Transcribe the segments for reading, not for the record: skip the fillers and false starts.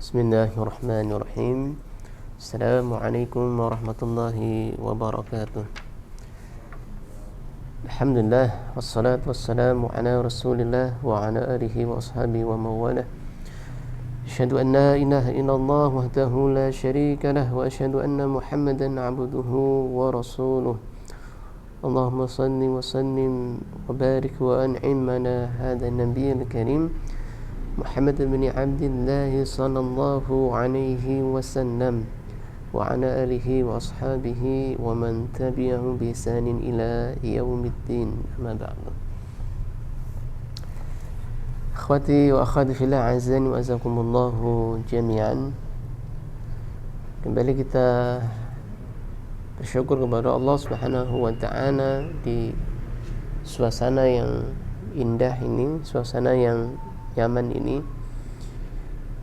Bismillahirrahmanirrahim. Assalamualaikum warahmatullahi wabarakatuh. Alhamdulillah, wassalatu wassalamu ala rasulillah wa ala alihi wa ashabihi wa mawalah. Asyhadu an la ilaha illallah wahdahu la syarika lah wa asyhadu anna Muhammadan abduhu wa rasuluh. Allahumma salli wa sallim wa barik wa an'im ala hadha an-nabiyil karim Muhammad bin Abdullah sallallahu alaihi wasallam wa ala alihi wa ashabihi wa man tabi'ahum bi ihsanin ila yaumiddin. Amma ba'du. Akhwati wa akhwati fillah, azani wa azakumullahu jami'an. Kembali kita bersyukur kepada Allah Subhanahu wa taala di suasana yang indah ini, suasana yang nyaman ini,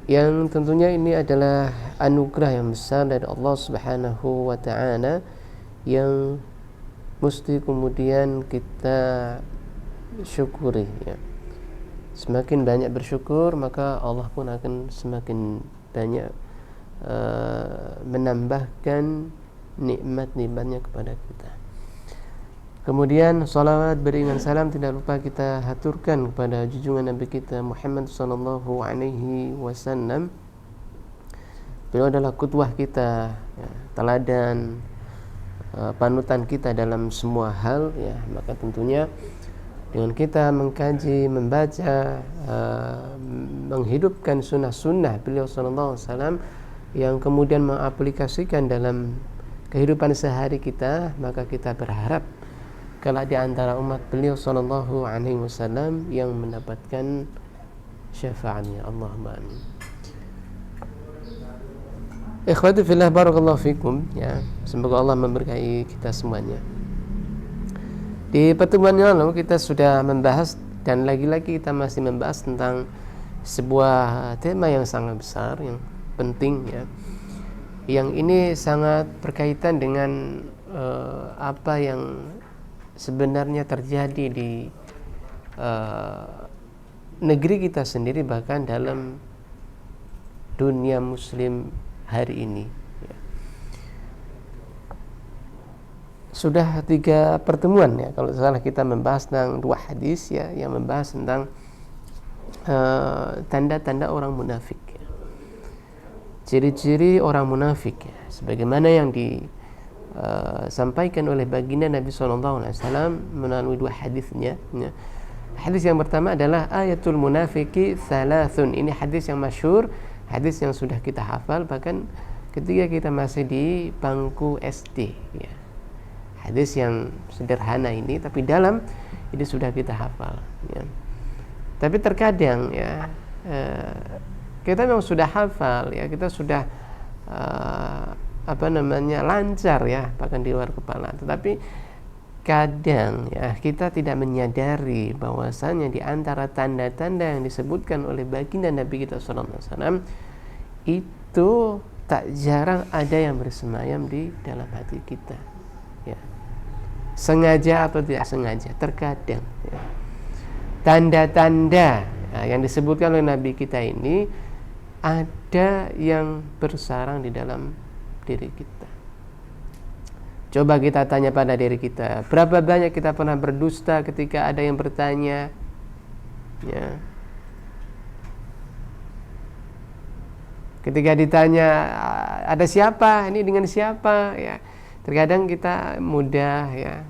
yang tentunya ini adalah anugerah yang besar dari Allah Subhanahu wa ta'ala yang mesti kemudian kita syukuri, ya. Semakin banyak bersyukur, maka Allah pun akan semakin banyak menambahkan nikmat-nikmatnya kepada kita. Kemudian salawat beriringan salam tidak lupa kita haturkan kepada junjungan Nabi kita Muhammad sallallahu alaihi wasallam. Beliau adalah qudwah kita, ya, teladan, panutan kita dalam semua hal, ya. Maka tentunya dengan kita mengkaji, membaca, menghidupkan sunnah-sunnah beliau sallallahu alaihi wasallam yang kemudian mengaplikasikan dalam kehidupan sehari kita, maka kita berharap kalau di antara umat beliau sallallahu alaihi wasallam yang mendapatkan syafaatnya. Allahumma amin. Ikhwati fillah, barakallahu fikum, ya. Semoga Allah memberkahi kita semuanya. Di pertemuan yang lalu kita sudah membahas, dan lagi-lagi kita masih membahas tentang sebuah tema yang sangat besar, yang penting, ya. Yang ini sangat berkaitan dengan apa yang sebenarnya terjadi di negeri kita sendiri, bahkan dalam dunia muslim hari ini, ya. Sudah 3 pertemuan, ya, kalau salah, kita membahas tentang 2 hadis, ya, yang membahas tentang tanda-tanda orang munafik, ya. Ciri-ciri orang munafik, ya, sebagaimana yang sampaikan oleh baginda Nabi SAW melalui 2 hadisnya, ya. Hadis yang pertama adalah ayatul munafiki thalathun. Ini hadis yang masyhur, hadis yang sudah kita hafal bahkan ketika kita masih di bangku SD, ya. Hadis yang sederhana ini, tapi dalam ini sudah kita hafal, ya. Tapi terkadang, ya, kita memang sudah hafal, ya, kita sudah lancar, ya, bahkan di luar kepala. Tetapi kadang, ya, kita tidak menyadari bahwasanya di antara tanda-tanda yang disebutkan oleh baginda Nabi kita sallallahu alaihi wasallam itu tak jarang ada yang bersemayam di dalam hati kita, ya. Sengaja atau tidak sengaja, terkadang, ya, tanda-tanda, ya, yang disebutkan oleh Nabi kita ini ada yang bersarang di dalam diri kita. Coba kita tanya pada diri kita, berapa banyak kita pernah berdusta ketika ada yang bertanya, ya. Ketika ditanya ada siapa, ini dengan siapa, ya. Terkadang kita mudah, ya,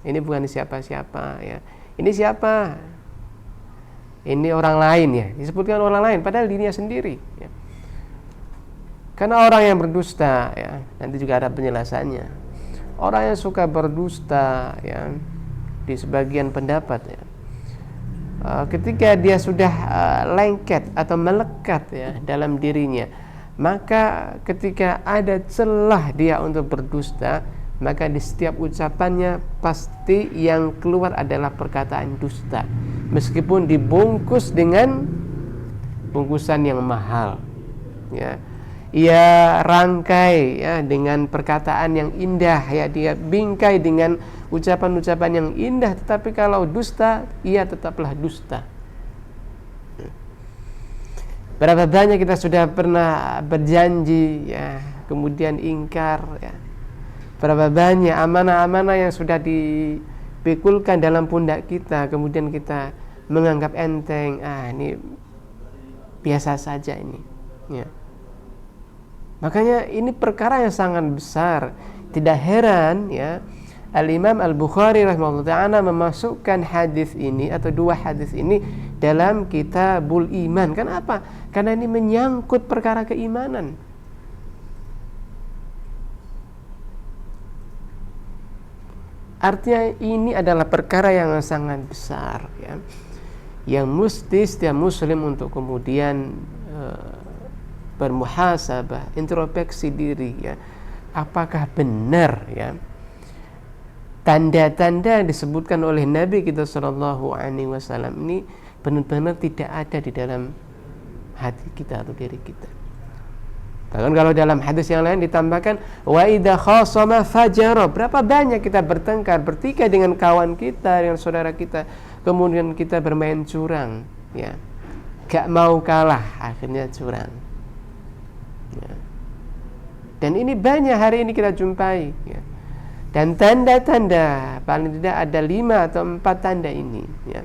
ini bukan siapa-siapa, ya. Ini siapa? Ini orang lain, ya. Disebutkan orang lain padahal dirinya sendiri, ya. Karena orang yang berdusta, ya, nanti juga ada penjelasannya. Orang yang suka berdusta, ya, di sebagian pendapat, ya, ketika dia sudah lengket atau melekat, ya, dalam dirinya, maka ketika ada celah dia untuk berdusta, maka di setiap ucapannya pasti yang keluar adalah perkataan dusta, meskipun dibungkus dengan bungkusan yang mahal, ya. Ia rangkai, ya, dengan perkataan yang indah, ya, dia bingkai dengan ucapan-ucapan yang indah, tetapi kalau dusta, ia tetaplah dusta. Berapa banyak kita sudah pernah berjanji ya, kemudian ingkar ya. Berapa banyak amanah-amanah yang sudah dipikulkan dalam pundak kita, kemudian kita menganggap enteng, ini biasa saja ini ya. Makanya ini perkara yang sangat besar. Tidak heran ya, Al-Imam Al-Bukhari rahimahullah ta'ala memasukkan hadis ini atau dua hadis ini dalam Kitabul Iman. Kenapa? Karena ini menyangkut perkara keimanan. Artinya ini adalah perkara yang sangat besar ya, yang mesti setiap muslim untuk kemudian bermuhasabah, introspeksi diri ya. Apakah benar ya tanda-tanda yang disebutkan oleh Nabi kita sallallahu alaihi wasallam ini benar-benar tidak ada di dalam hati kita atau diri kita. Bahkan kalau dalam hadis yang lain ditambahkan wa idza khasama fajara. Berapa banyak kita bertengkar, bertikai dengan kawan kita, dengan saudara kita, kemudian kita bermain curang ya. Gak mau kalah, akhirnya curang ya. Dan ini banyak hari ini kita jumpai ya. Dan tanda-tanda paling tidak ada 5 atau 4 tanda ini ya.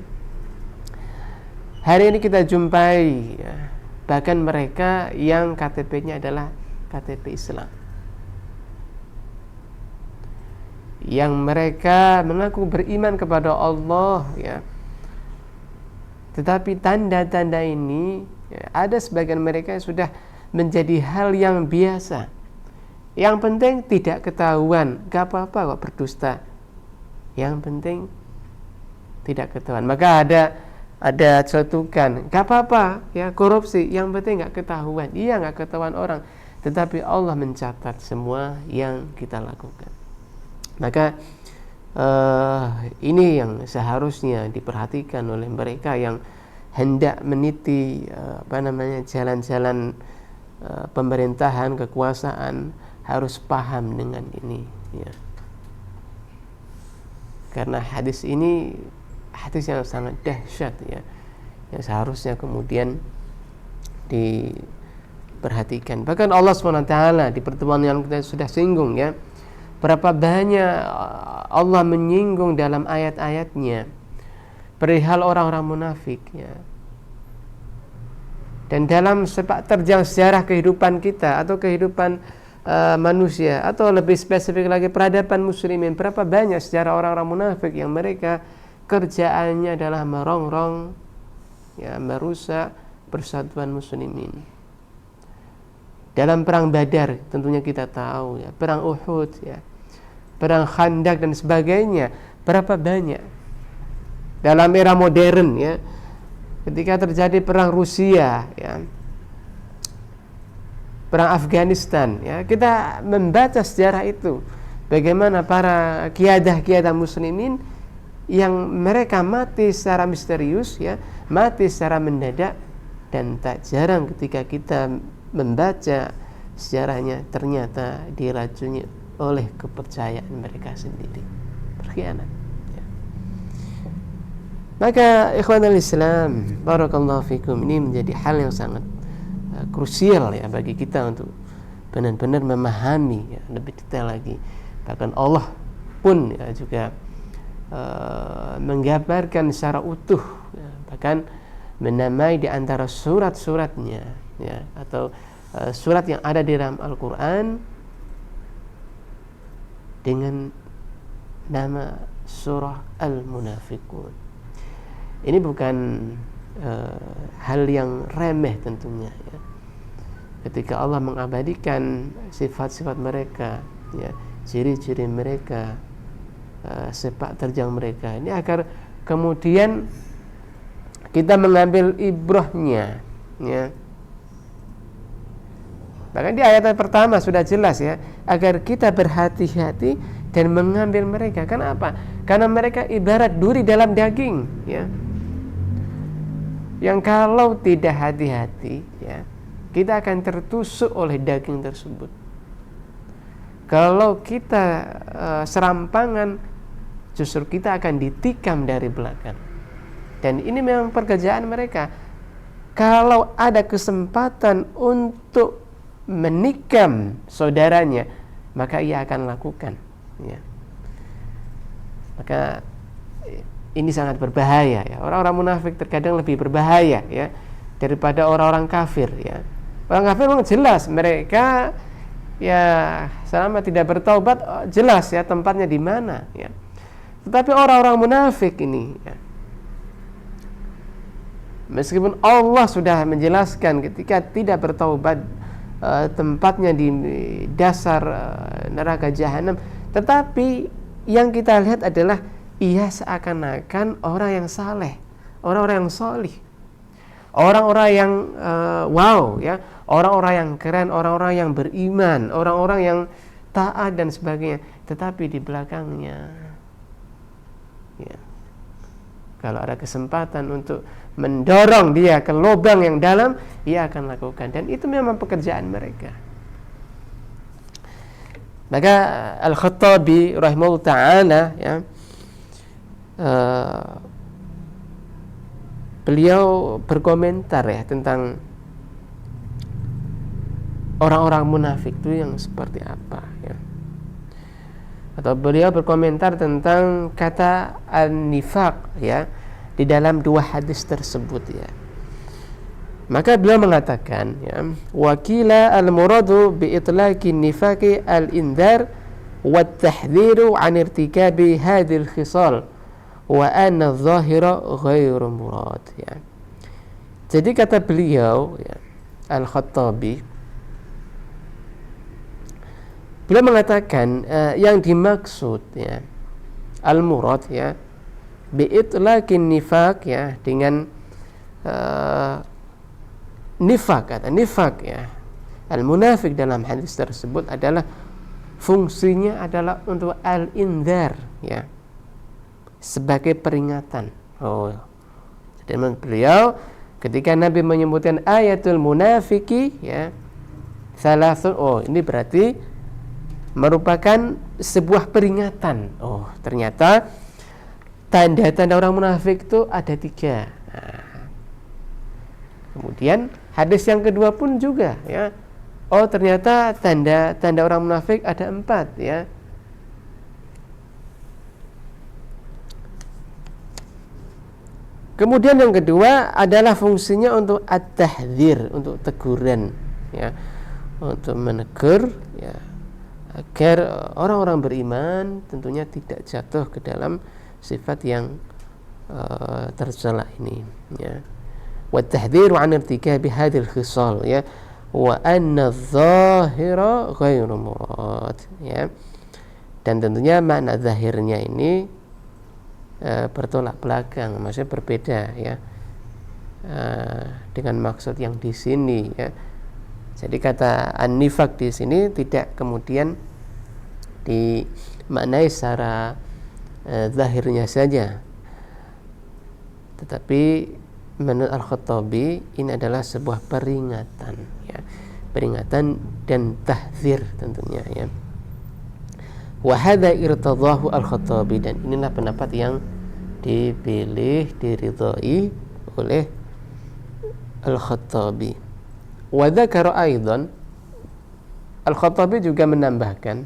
Hari ini kita jumpai ya, bahkan mereka yang KTP-nya adalah KTP Islam, yang mereka mengaku beriman kepada Allah ya. Tetapi tanda-tanda ini ya, ada sebagian mereka yang sudah menjadi hal yang biasa. Yang penting tidak ketahuan, gak apa-apa kok berdusta. Yang penting tidak ketahuan. Maka ada cetukan, gak apa-apa ya korupsi, yang penting gak ketahuan. Iya, gak ketahuan orang, tetapi Allah mencatat semua yang kita lakukan. Maka ini yang seharusnya diperhatikan oleh mereka yang hendak meniti jalan-jalan pemerintahan, kekuasaan, harus paham dengan ini ya. Karena hadis ini hadis yang sangat dahsyat ya, yang seharusnya kemudian diperhatikan. Bahkan Allah SWT di pertemuan yang kita sudah singgung ya, berapa banyak Allah menyinggung dalam ayat-ayatnya perihal orang-orang munafik ya. Dan dalam sepak terjang sejarah kehidupan kita atau kehidupan manusia, atau lebih spesifik lagi peradaban muslimin, berapa banyak sejarah orang-orang munafik yang mereka kerjaannya adalah merongrong ya, merusak persatuan muslimin. Dalam perang Badar tentunya kita tahu ya, perang Uhud ya, perang Khandak dan sebagainya, berapa banyak. Dalam era modern ya, ketika terjadi perang Rusia ya, perang Afghanistan ya, kita membaca sejarah itu, bagaimana para qiyadah muslimin yang mereka mati secara misterius ya, mati secara mendadak. Dan tak jarang ketika kita membaca sejarahnya ternyata diracuni oleh kepercayaan mereka sendiri, berkhianat ya. Maka ikhwanul Islam, barakallahu fikum, ini menjadi hal yang sangat krusial ya bagi kita untuk benar-benar memahami ya, lebih detail lagi. Bahkan Allah pun ya, juga menggambarkan secara utuh ya, bahkan menamai di antara surat-suratnya ya, atau surat yang ada di dalam Al-Quran dengan nama surah Al-Munafiqun. Ini bukan hal yang remeh tentunya ya. Ketika Allah mengabadikan sifat-sifat mereka ya, ciri-ciri mereka, sepak terjang mereka, ini agar kemudian kita mengambil ibrahnya ya. Bahkan di ayat pertama sudah jelas ya, agar kita berhati-hati dan mengambil mereka. Kenapa? Karena mereka ibarat duri dalam daging ya, yang kalau tidak hati-hati ya, kita akan tertusuk oleh daging tersebut. Kalau kita serampangan, justru kita akan ditikam dari belakang. Dan ini memang pekerjaan mereka. kalau ada kesempatan untuk menikam saudaranya, maka ia akan lakukan, ya. Maka ini sangat berbahaya, ya. Orang-orang munafik terkadang lebih berbahaya, ya, daripada orang-orang kafir, ya. Orang kafir memang jelas mereka, ya, selama tidak bertaubat jelas, ya, tempatnya di mana, ya. Tetapi orang-orang munafik ini, ya, meskipun Allah sudah menjelaskan ketika tidak bertaubat tempatnya di dasar neraka jahanam, tetapi yang kita lihat adalah ia seakan-akan orang yang saleh, orang-orang yang solih, orang-orang yang wow, ya, orang-orang yang keren, orang-orang yang beriman, orang-orang yang taat dan sebagainya. Tetapi di belakangnya, ya, kalau ada kesempatan untuk mendorong dia ke lubang yang dalam, ia akan lakukan, dan itu memang pekerjaan mereka. Maka Al-Khattabi rahimahullah ta'ala, ya, beliau berkomentar, ya, tentang orang-orang munafik itu yang seperti apa, ya. Atau beliau berkomentar tentang kata an-nifaq, ya, di dalam dua hadis tersebut, ya. Maka beliau mengatakan, ya, wakila al-muradu bi itlaqi nifaqi al-indar wa at-tahdhiru an irtikabi hadhil khisal wa anna adh-dhahira ghairu murad, ya. Jadi kata beliau, ya, Al-Khattabi, beliau mengatakan yang dimaksud, ya, al-murad, ya, bi'itlaqin nifaq, ya, dengan nifaq, kata nifaq, ya, al-munafik dalam hadis tersebut adalah fungsinya adalah untuk al-indhar, ya, sebagai peringatan. Oh, jadi menurut beliau ketika Nabi menyebutkan ayatul munafiki, ya, salasun, oh, ini berarti merupakan sebuah peringatan. Oh, ternyata tanda-tanda orang munafik itu ada 3. Nah, kemudian hadis yang kedua pun juga, ya, oh, ternyata tanda-tanda orang munafik ada 4, ya. Kemudian yang kedua adalah fungsinya untuk at-tahdzir, untuk teguran, ya, untuk menegur, ya, agar orang-orang beriman tentunya tidak jatuh ke dalam sifat yang tercela ini, ya. Wa tahdhiru an irtikabi hadhil khisal, ya, wa anna adh-dhahira ghairu murad, ya. Dan tentunya makna zahirnya ini bertolak belakang, maksudnya berbeda, ya, dengan maksud yang di sini, ya. Jadi kata an-nifaq di sini tidak kemudian dimaknai secara zahirnya saja, tetapi menurut Al-Khattabi ini adalah sebuah peringatan, ya, peringatan dan tahdzir tentunya, ya. Wa hadza irtadahu Al-Khattabi, dan inilah pendapat yang dipilih, diridhai oleh Al-Khattabi. Wa dzakara aidan, Al-Khattabi juga menambahkan,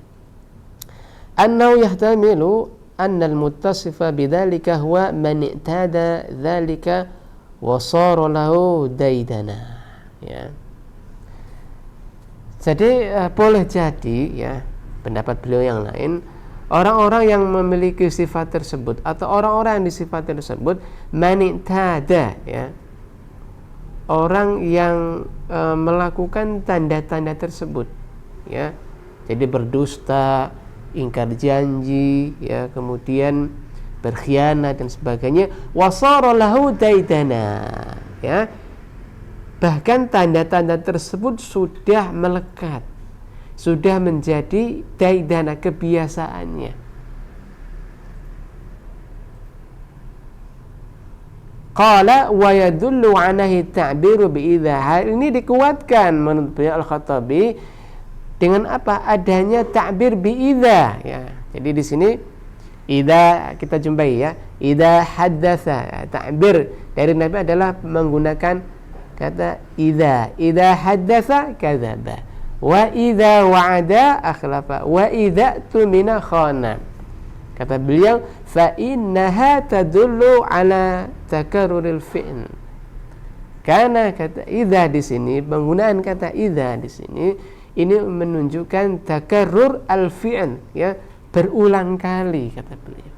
annahu yahtamilu anna al-muttasifa bidzalika huwa man i'tada dzalika wa sara lahu daidana, ya. Jadi boleh jadi, ya, pendapat beliau yang lain, orang-orang yang memiliki sifat tersebut atau orang-orang yang disifat tersebut manitada, ya, orang yang melakukan tanda-tanda tersebut, ya. Jadi berdusta, ingkar janji, ya, kemudian berkhianat dan sebagainya, wasara lahu daidana, ya. Bahkan tanda-tanda tersebut sudah melekat, sudah menjadi daidana, kebiasaannya. Qala wa yadullu anahi ta'biru bi'idha. Hal ini dikuatkan menurut beliau Al-Khattabi dengan apa? Adanya ta'bir bi'idha, ya. Jadi di sini idza kita jumpai, ya, idza haddatsa, ya, ta'bir dari Nabi adalah menggunakan Kata idza haddatsa kadzaba, wa idza wa'ada akhlafa, wa idza tumina khana. Kata beliau, fa innaha tadullu ala takarruril fi'l. Karena kata idza di sini, penggunaan kata idza di sini ini menunjukkan takarrur al-fi'l, ya, berulang kali, kata beliau.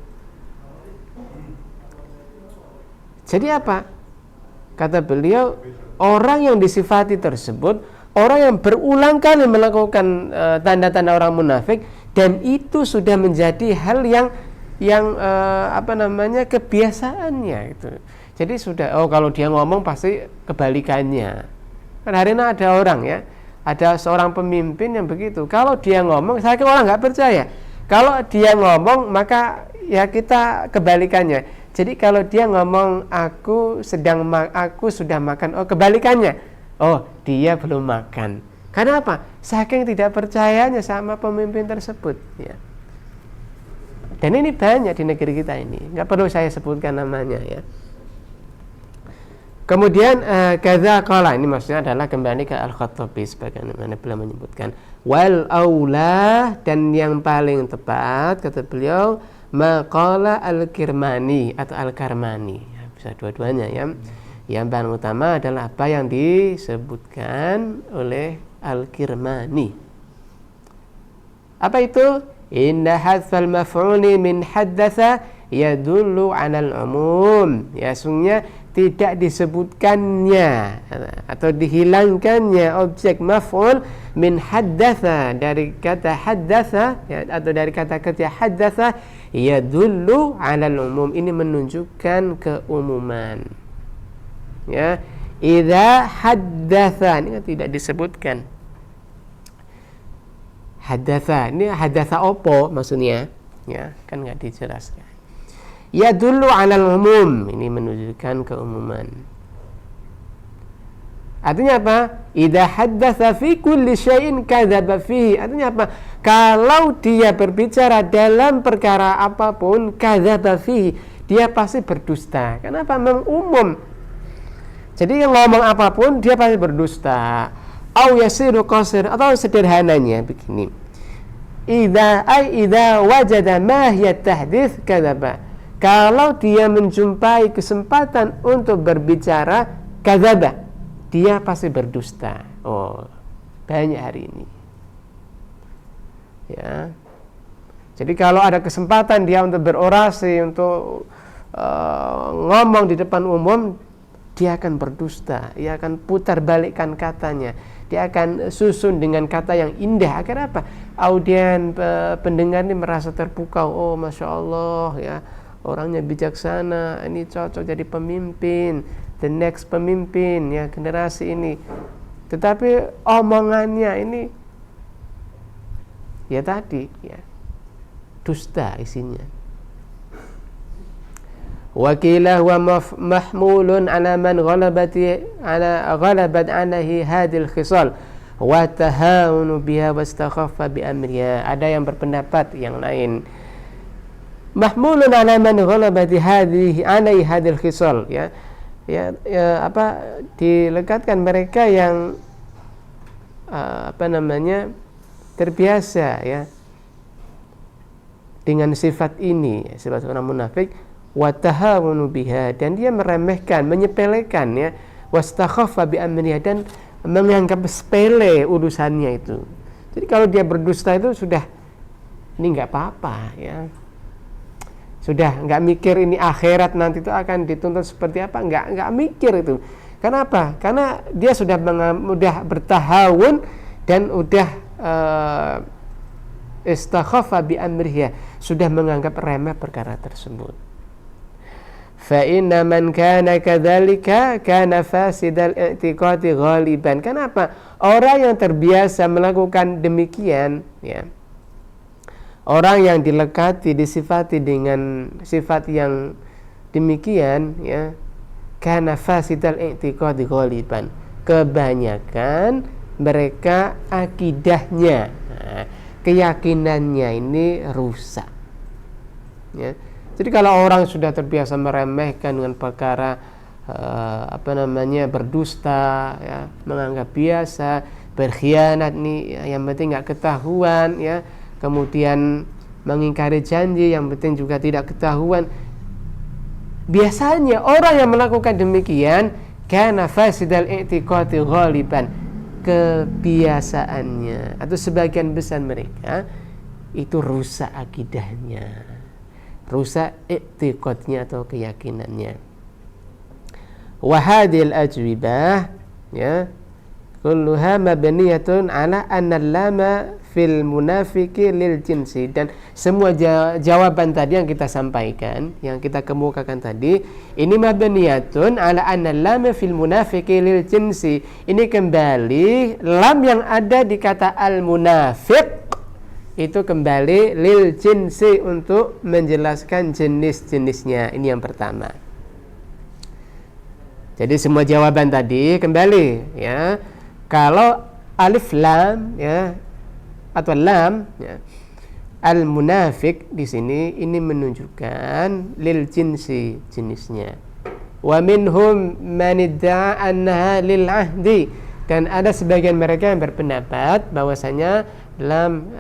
Jadi apa? Kata beliau, orang yang disifati tersebut orang yang berulang kali melakukan tanda-tanda orang munafik, dan itu sudah menjadi hal yang kebiasaannya itu. Jadi sudah, kalau dia ngomong pasti kebalikannya. Kan hari ini ada orang, ya, ada seorang pemimpin yang begitu. Kalau dia ngomong, saya kira orang nggak percaya. Kalau dia ngomong, maka ya kita kebalikannya. Jadi kalau dia ngomong aku sudah makan, kebalikannya, dia belum makan. Karena apa? Saking tidak percayanya sama pemimpin tersebut, ya. Dan ini banyak di negeri kita ini, nggak perlu saya sebutkan namanya, ya. Kemudian kadza qala, ini maksudnya adalah kembali ke Al-Khattabi sebagaimana beliau menyebutkan wal aula, dan yang paling tepat kata beliau maqala Al-Kirmani atau Al-Karmani, ya, bisa dua-duanya, ya. Yang paling utama adalah apa yang disebutkan oleh Al-Kirmani. Apa itu? Inna hadzal maf'uli min haddatsa yadullu 'alal umum. Ya, sungguhnya tidak disebutkannya atau dihilangkannya objek maf'ul min haddatsa, dari kata haddatsa, ya, atau dari kata kerja haddatsa, yadullu 'alal umum, ini menunjukkan keumuman. Ya, idza haddatsa ini tidak disebutkan. Haddatsa ini haddatsa opo maksudnya? Ya, kan enggak dijelaskan. Yadullu 'alal umum, ini menunjukkan keumuman. Artinya apa? Idza haddatsa fi kulli syai'in kadzaba fihi. Artinya apa? Kalau dia berbicara dalam perkara apapun, kadzaba fihi, dia pasti berdusta. Kenapa? Memang umum. Jadi yang ngomong apapun dia pasti berdusta. Au yasiru qasir, atau sederhananya begini. Idza wajada ma hiya tahdits kadzaba. Kalau dia menjumpai kesempatan untuk berbicara, kadzaba, dia pasti berdusta. Banyak hari ini. Ya. Jadi kalau ada kesempatan dia untuk berorasi, untuk ngomong di depan umum, dia akan berdusta, dia akan putar balikkan katanya, dia akan susun dengan kata yang indah. Agar apa? Audien pendengar ini merasa terpukau. Masya Allah, ya, orangnya bijaksana, ini cocok jadi pemimpin, the next pemimpin, ya, generasi ini. Tetapi omongannya ini, ya tadi, ya, dusta isinya. Wakilah wa mahmulun ala man ghalabat alaihi hadhil khisal wa tahawunu biha wastakhaffa bi amriha. Ada yang berpendapat yang lain, mahmulun ala man ghalabat alaihi hadhil khisal, ya, dilekatkan mereka yang terbiasa, ya, dengan sifat ini, sifat orang munafik, wa tahawunu biha, dan dia meremehkan, menyepelekan, ya, wastakhaffa bi amriha, dan menganggap sepele urusannya itu. Jadi kalau dia berdusta itu sudah, ini enggak apa-apa, ya. Sudah enggak mikir ini akhirat nanti itu akan dituntut seperti apa, enggak mikir itu. Kenapa? Karena dia sudah bertahawun dan udah istakhaffa bi amriha, sudah menganggap remeh perkara tersebut. Fa inna man kana kadzalika kana fasidal i'tiqadi ghaliban. Kenapa? Orang yang terbiasa melakukan demikian, ya, orang yang dilekati, disifati dengan sifat yang demikian, ya, kana fasidal i'tiqadi ghaliban, kebanyakan mereka akidahnya, keyakinannya ini rusak, ya. Jadi kalau orang sudah terbiasa meremehkan dengan perkara berdusta, ya, menganggap biasa, berkhianat nih, yang penting nggak ketahuan, ya, kemudian mengingkari janji, yang penting juga tidak ketahuan. Biasanya orang yang melakukan demikian kana fasidal i'tiqadi ghaliban, kebiasaannya atau sebagian besar mereka itu rusak akidahnya, rusak i'tiqadnya atau keyakinannya. Wa hadhil ajwibah, ya, kulluha mabniyatun ala anna lama fil munafiqi lil jinsi, dan semua jawaban tadi yang kita sampaikan, yang kita kemukakan tadi, ini mabniyatun ala anna lama fil munafiqi lil jinsi. Ini kembali lam yang ada di kata al munafiq itu kembali lil jinsi untuk menjelaskan jenis-jenisnya. Ini yang pertama. Jadi semua jawaban tadi kembali, ya, kalau alif lam, ya, atau lam, ya, al munafiq di sini ini menunjukkan lil jinsi, jenisnya. Wa minhum man idda'a annaha lil ahdi, dan ada sebagian mereka yang berpendapat bahwasanya lam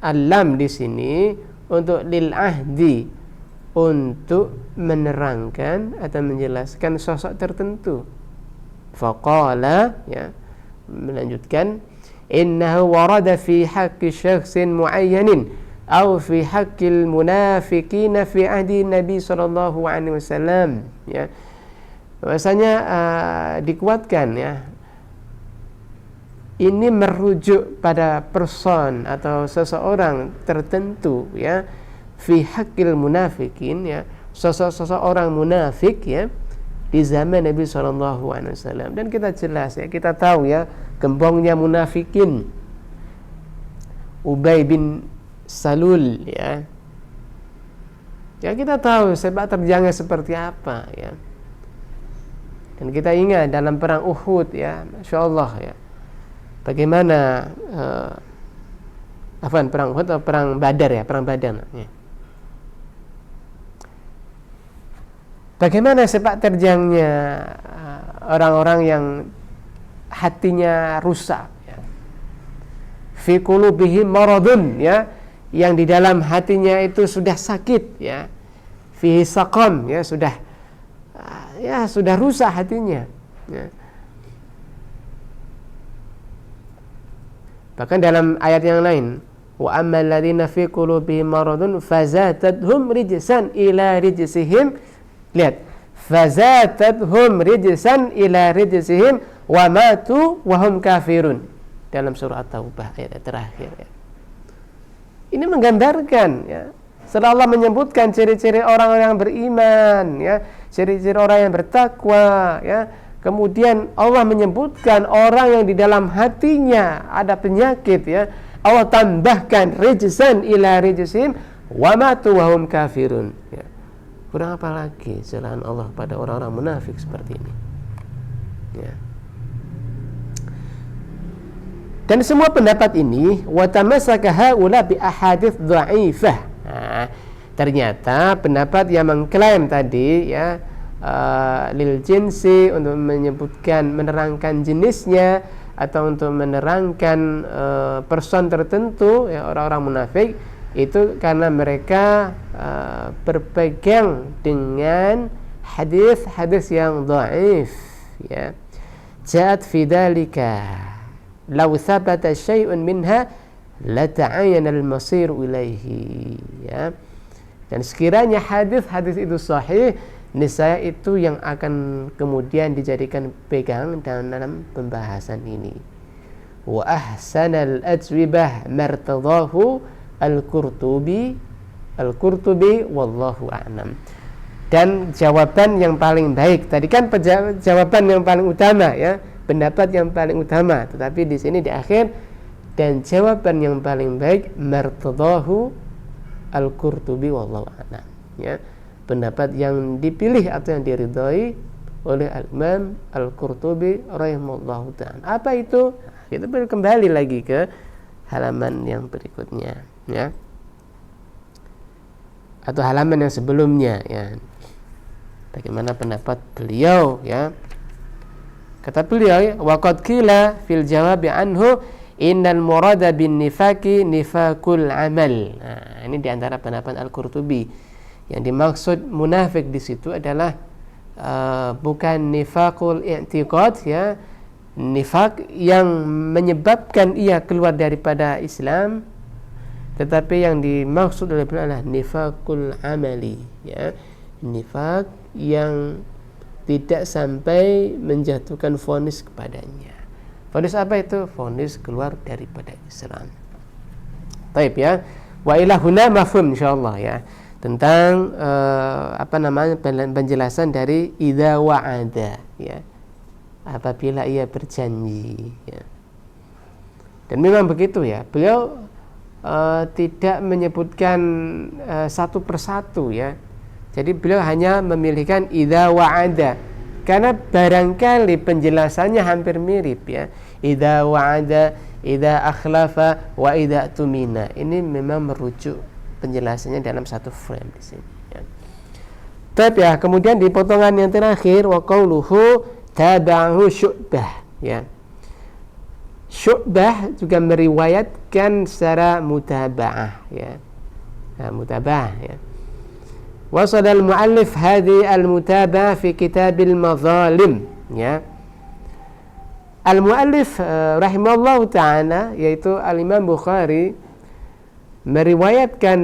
al-lam di sini untuk lil ahdi, untuk menerangkan atau menjelaskan sosok tertentu. Faqala, ya, melanjutkan, innahu warada fi haqqi syakhsin muayyanin aw fi haqqil munafiqina fi ahdi Nabi sallallahu alaihi wasallam, ya, bahwasanya dikuatkan, ya, ini merujuk pada person atau seseorang tertentu, ya, fi haqqil munafiqin, ya, sosok-sosok orang munafik, ya, di zaman Nabi SAW. Dan kita jelas, ya, kita tahu, ya, gembongnya munafikin Ubay bin Salul, ya, ya, kita tahu sepak terjangnya seperti apa, ya. Dan kita ingat dalam perang Uhud, ya, Masya Allah, ya, bagaimana perang Uhud atau perang Badar, ya, perang Badar, ya. Bagaimana sepak terjangnya orang-orang yang hatinya rusak, ya. Fi qulubihim maradun, ya, yang di dalam hatinya itu sudah sakit, ya. Fihi saqam, ya, sudah rusak hatinya, ya. Bahkan dalam ayat yang lain, wa ammal ladzina fi qulubihim maradun fazatadhum rijsan ila rijsihim, lihat, fazatadhum rijsan ila rijsihim wa matu wa hum kafirun, dalam surah At-Taubah ayat terakhir, ya. Ini menggambarkan, ya, setelah Allah menyebutkan ciri-ciri orang-orang yang beriman, ya, ciri-ciri orang yang bertakwa, ya, kemudian Allah menyebutkan orang yang di dalam hatinya ada penyakit, ya, Allah tambahkan rijsan ila rijsihim wa matu wa hum kafirun, ya. Kurang apa lagi celahan Allah pada orang-orang munafik seperti ini, ya. Dan semua pendapat ini wa tamassaka haula bi ahadits dha'ifah. Nah, ternyata pendapat yang mengklaim tadi, ya, lil jinsi, untuk menyebutkan, menerangkan jenisnya atau untuk menerangkan person tertentu, ya, orang-orang munafik, itu karena mereka berpegang dengan hadis-hadis yang dhaif, ya. Ja'at fi dzalika law thabata syai'un minha la ta'ayyana al-masir ilaihi, ya. Dan sekiranya hadis-hadis itu sahih, niscaya itu yang akan kemudian dijadikan pegang dalam pembahasan ini. Wa ahsanal ajwibah martadahu Al-Qurtubi wallahu a'lam. Dan jawaban yang paling baik, tadi kan jawaban yang paling utama, ya, pendapat yang paling utama, tetapi di sini di akhir, dan jawaban yang paling baik martadahu Al-Qurtubi wallahu a'lam, ya, pendapat yang dipilih atau yang diridhai oleh Al-Imam Al-Qurtubi rahimahullahu ta'ala. Apa itu? Kita kembali lagi ke halaman yang berikutnya, ya, atau halaman yang sebelumnya, ya. Bagaimana pendapat beliau ya? Kata beliau, waqad qila fil jawab anhu innal murada bin nifaqi nifaqul amal. Nah, ini diantara pendapat Al-Qurtubi. Yang dimaksud munafik di situ adalah bukan nifaqul i'tiqad ya, nifaq yang menyebabkan ia keluar daripada Islam, tetapi yang dimaksud oleh beliau adalah nifaqul amali ya, nifaq yang tidak sampai menjatuhkan vonis kepadanya. Vonis apa itu? Vonis keluar daripada Islam. Taib ya. Wa ila huna mafhum insyaallah ya. Tentang penjelasan dari idza wa'ada ya. Apabila ia berjanji ya. Dan memang begitu ya. Beliau tidak menyebutkan satu persatu ya. Jadi beliau hanya memilihkan idza wa'ada karena barangkali penjelasannya hampir mirip ya. Idza wa'ada, idza akhlafa, wa idza tumina. Ini memang merujuk penjelasannya dalam satu frame di sini ya. Tapi ya, kemudian di potongan yang terakhir wa qauluhu tabahu Syu'bah ya. Syu'bah juga meriwayatkan secara mutaba'ah ya. Nah, mutaba'ah ya. Wasal al-muallif hadhi al-mutaba'ah fi kitabil mazalim ya. Al-muallif rahimahullah ta'ala yaitu al-Imam Bukhari meriwayatkan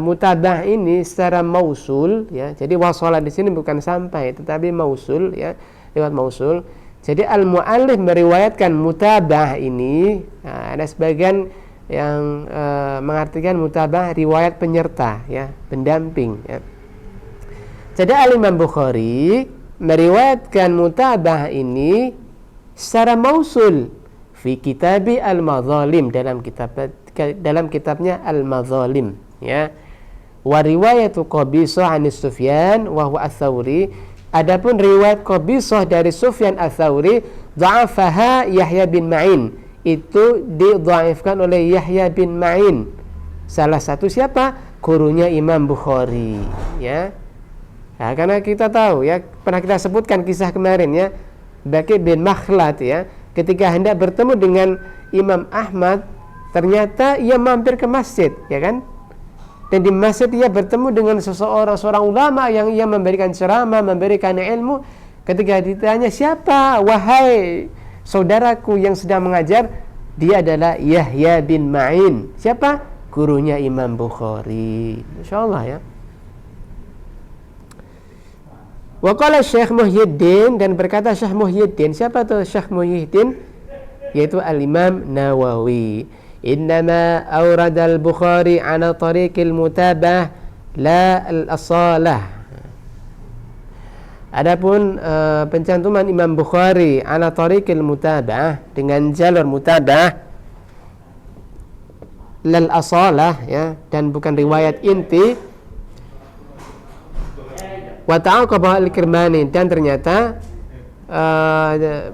mutaba'ah ini secara mausul ya. Jadi wasala di sini bukan sampai tetapi mausul ya, lewat mausul. Jadi al-muallif meriwayatkan mutaba'ah ini ada sebagian yang mengartikan mutabah riwayat penyerta ya, pendamping ya. Jadi Al-Imam Bukhari meriwayatkan mutabah ini secara mausul fi kitabi al-mazalim dalam kitabnya al-mazalim ya. Wa riwayatu Qabisah an Sufyan wa huwa ats-Tsauri. Adapun riwayat Qabisah dari Sufyan ats-Tsauri dha'afaha Yahya bin Ma'in, itu didhaifkan oleh Yahya bin Ma'in, salah satu siapa? Gurunya Imam Bukhari ya. Nah, karena kita tahu ya, pernah kita sebutkan kisah kemarin ya, Baqi bin Makhlad ya, ketika hendak bertemu dengan Imam Ahmad, ternyata ia mampir ke masjid ya kan, dan di masjid ia bertemu dengan seorang ulama yang ia memberikan ceramah, memberikan ilmu. Ketika ditanya, siapa wahai saudaraku yang sedang mengajar? Dia adalah Yahya bin Ma'in. Siapa? Gurunya Imam Bukhari. Insyaallah ya. Wa qala Syekh Muhyiddin, dan berkata Syekh Muhyiddin. Siapa tuh Syekh Muhyiddin? Yaitu Al-Imam Nawawi. Innama awrada al-Bukhari ala tariqil mutabah la al-asalah. Adapun pencantuman Imam Bukhari ala tariqil mutaba'ah dengan jalur mutaba'ah lal asalah ya, dan bukan riwayat inti. Wa ta'aqaba al-Kirmani, dan ternyata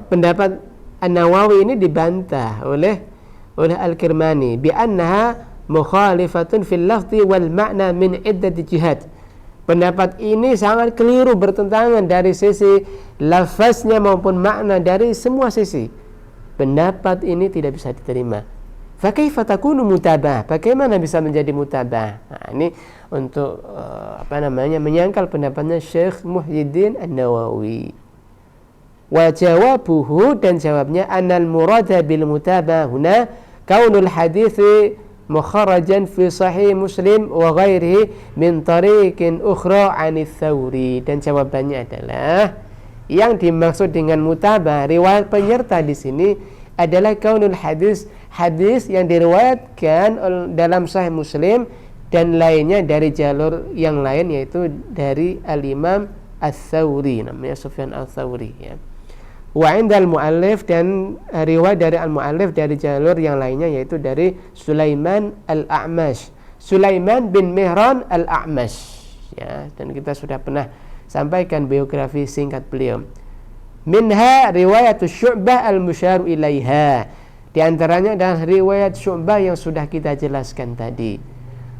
pendapat An-Nawawi ini dibantah oleh Al-Kirmani bi annaha mukhalifatun fil lafzi wal ma'na min iddati jihad. Pendapat ini sangat keliru, bertentangan dari sisi lafaznya maupun makna, dari semua sisi. Pendapat ini tidak bisa diterima. Fa kaifa takunu mutabah? Bagaimana bisa menjadi mutabah? Nah, ini untuk menyangkal pendapatnya Syekh Muhyiddin An-Nawawi. Wa jawabuhu, dan jawabnya, annal murada bil mutabah huna kaunul hadithi mukharajan fi sahih Muslim wa ghairihi min tariqin ukhra 'ani Tsauri. Dan jawabannya adalah, yang dimaksud dengan mutabah riwayat penyerta di sini adalah kaunul hadis yang diriwayatkan dalam sahih Muslim dan lainnya dari jalur yang lain, yaitu dari Al-Imam Ats-Tsauri, namanya Sufyan Ats-Tsauri ya. Wa indal muallif, dan riwayat dari al-muallif dari jalur yang lainnya, yaitu dari Sulaiman al-A'mash, Sulaiman bin Mihran al-A'mash ya, dan kita sudah pernah sampaikan biografi singkat beliau. Minha riwayat Syu'bah al-musyaru ilaiha, di antaranya adalah riwayat Syu'bah yang sudah kita jelaskan tadi.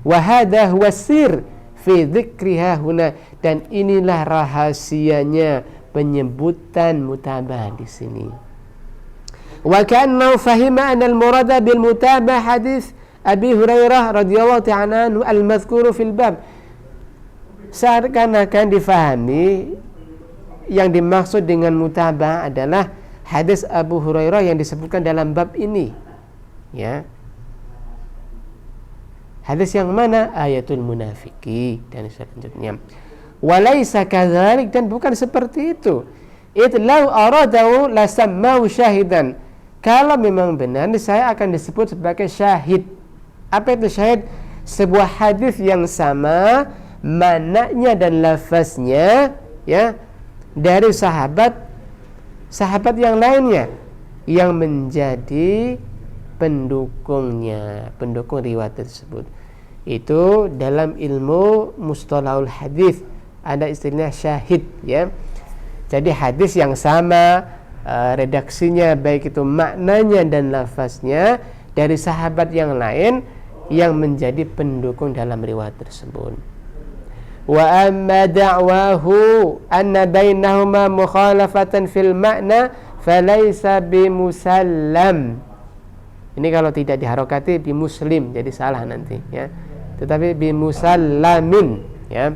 Wa hadha huwa sir fi dzikriha huna, dan inilah rahasianya penyebutan mutabah di sini. Wa ka'annahu fahima anna al-murada bil mutabah hadis Abi Hurairah radhiyallahu ta'ala anhu al-madhkuru fil bab. Seakan-akan difahami yang dimaksud dengan mutabah adalah hadis Abu Hurairah yang disebutkan dalam bab ini, ya. Hadis yang mana? Ayatul munafiki dan selanjutnya. Walaisa kadzalik, dan bukan seperti itu. Itlau aradahu lasammahu syahidan. Kalau memang benar, saya akan disebut sebagai syahid. Apa itu syahid? Sebuah hadis yang sama maknanya dan lafaznya, ya, dari sahabat yang lainnya yang menjadi pendukungnya, pendukung riwayat tersebut. Itu dalam ilmu mustalahul hadis ada istilah syahid, ya. Jadi hadis yang sama, redaksinya baik itu maknanya dan lafaznya dari sahabat yang lain yang menjadi pendukung dalam riwayat tersebut. Wa amma da'wahu anna bainahuma mukhalafatan fil makna falaysa bimusallam. Ini kalau tidak diharokati bimuslim jadi salah nanti, ya. Tetapi bimusallamin, ya.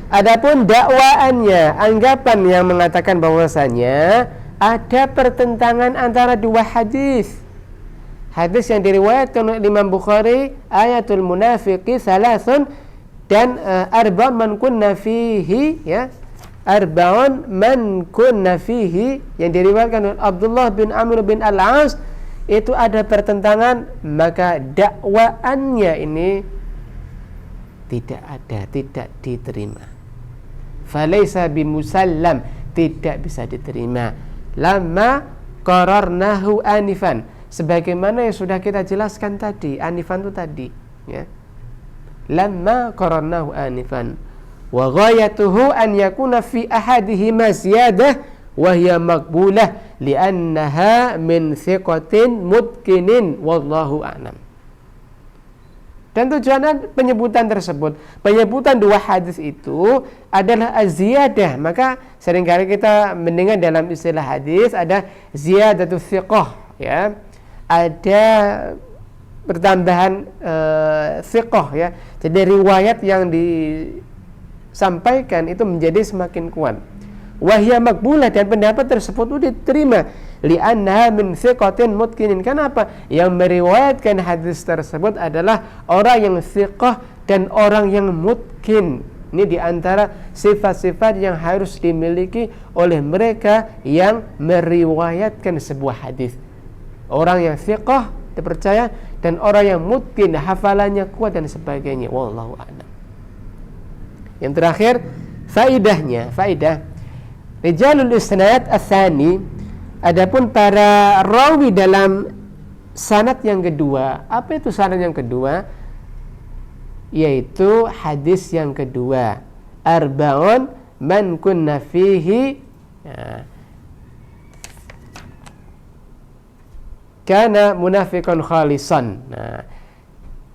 Adapun dakwaannya, anggapan yang mengatakan bahwasanya ada pertentangan antara dua hadis. Hadis yang diriwayatkan oleh Imam Bukhari, ayatul munafiqi salasun, dan arba'un man kunna fihi, ya. Arba'un man kunna fihi yang diriwayatkan oleh Abdullah bin Amr bin Al-As, itu ada pertentangan, maka dakwaannya ini tidak diterima. Falaysa bimusallam, tidak bisa diterima. Lama qararnahu anifan, sebagaimana yang sudah kita jelaskan tadi. Anifan itu tadi, ya. Lama qararnahu anifan wa ghayatuhu an yakuna fi ahadihima ziyadah wa hiya maqbulah li'annaha min thiqatin mutqinin wallahu a'lam. Dan tujuan penyebutan tersebut, penyebutan dua hadis itu adalah az-ziyadah. Maka seringkali kita mendengar dalam istilah hadis ada ziyadatu thiqah, ya. Ada pertambahan thiqah, ya. Jadi riwayat yang disampaikan itu menjadi semakin kuat. Wahya maqbulah, dan pendapat tersebut itu diterima li'annaha min thiqatin mutqinin. Kenapa? Yang meriwayatkan hadis tersebut adalah orang yang thiqah dan orang yang mutqin. Ini diantara sifat-sifat yang harus dimiliki oleh mereka yang meriwayatkan sebuah hadis. Orang yang thiqah, dipercaya, dan orang yang mutqin, hafalannya kuat dan sebagainya. Wallahu a'lam. Yang terakhir, faidah Rijalul isnad ats-tsani, adapun para rawi dalam sanad yang kedua. Apa itu sanad yang kedua? Yaitu hadis yang kedua. Arba'un man kunna fihi, ya, kana munafiqan khalisan. Nah,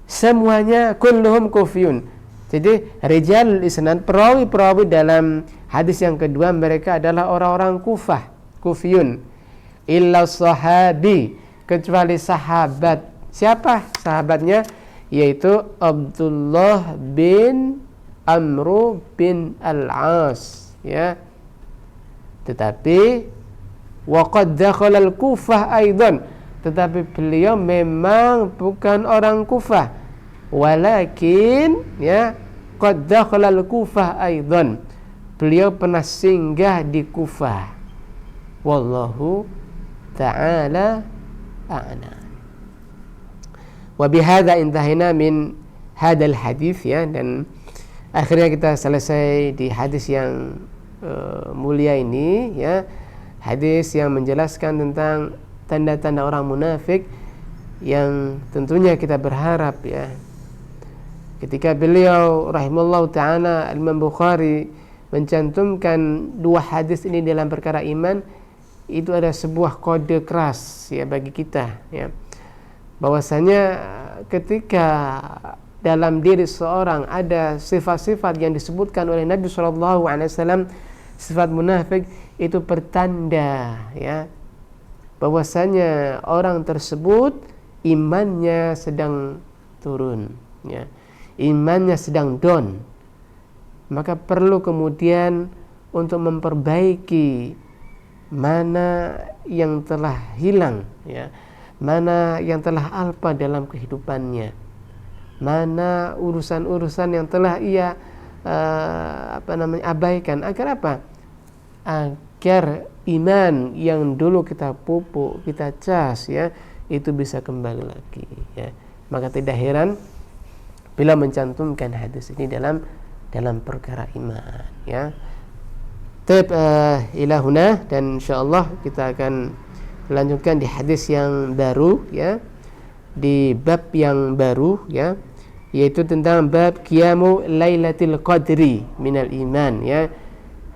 semuanya kulluhum kufiyun. Jadi rijalul isnad, perawi-perawi dalam hadis yang kedua, mereka adalah orang-orang Kufah, Kufiyun. Illa sahabi, kecuali sahabat. Siapa sahabatnya? Yaitu Abdullah bin Amr bin Al-As, ya. Tetapi waqad dakhala al-Kufah aidan, tetapi beliau memang bukan orang Kufah. Walakin, ya, qad dakhala al-Kufah aidan, beliau pernah singgah di Kufah. Wallahu ta'ala a'lam. Wa bihadza intahina min hadzal hadis, ya, dan akhirnya kita selesai di hadis yang mulia ini, ya. Hadis yang menjelaskan tentang tanda-tanda orang munafik, yang tentunya kita berharap, ya, ketika beliau rahimallahu ta'ala Imam Bukhari mencantumkan dua hadis ini dalam perkara iman, itu ada sebuah kode keras, ya, bagi kita, ya, bahwasanya ketika dalam diri seorang ada sifat-sifat yang disebutkan oleh Nabi SAW, sifat munafik, itu pertanda ya bahwasanya orang tersebut imannya sedang turun ya, imannya sedang down. Maka perlu kemudian untuk memperbaiki mana yang telah hilang ya, mana yang telah alpa dalam kehidupannya, mana urusan-urusan yang telah ia abaikan, agar apa? Agar iman yang dulu kita pupuk, kita cas ya, itu bisa kembali lagi ya. Maka tidak heran bila mencantumkan hadis ini dalam perkara iman ya. Ila huna, dan insyaallah kita akan lanjutkan di hadis yang baru ya, di bab yang baru ya, yaitu tentang bab qiyamu lailatul qadri minal iman ya.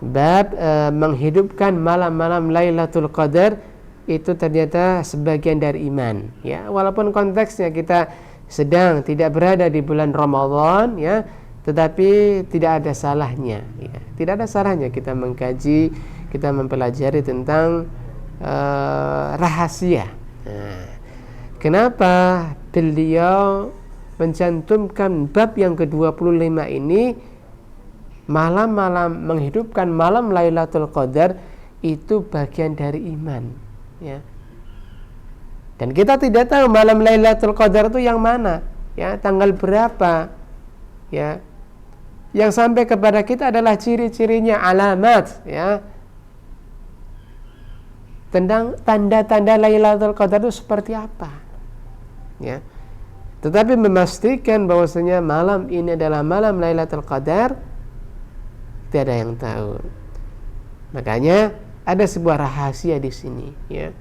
Bab menghidupkan malam-malam Lailatul Qadar itu ternyata sebagian dari iman ya. Walaupun konteksnya kita sedang tidak berada di bulan Ramadan ya, tetapi tidak ada salahnya ya. Tidak ada salahnya kita mengkaji, kita mempelajari tentang rahasia. Nah, kenapa beliau mencantumkan bab yang ke-25 ini, malam-malam menghidupkan malam Lailatul Qadar itu bagian dari iman ya. Dan kita tidak tahu malam Lailatul Qadar itu yang mana ya, tanggal berapa ya. Yang sampai kepada kita adalah ciri-cirinya, alamat ya, tentang tanda-tanda Lailatul Qadar itu seperti apa ya. Tetapi memastikan bahwasanya malam ini adalah malam Lailatul Qadar, tidak ada yang tahu. Makanya ada sebuah rahasia di sini ya,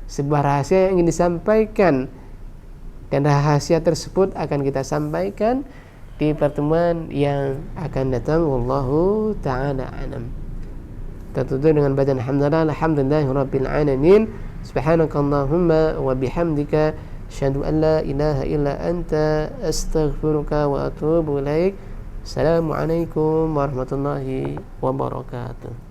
sebuah rahasia yang ingin disampaikan, dan rahasia tersebut akan kita sampaikan di pertemuan yang akan datang. Wallahu ta'ala a'lam. Kita tutup dengan bacaan alhamdulillahirabbil alamin, subhanakallahumma wa bihamdika, asyhadu an la ilaha illa anta, astaghfiruka wa atubu ilaik. Assalamualaikum warahmatullahi wabarakatuh.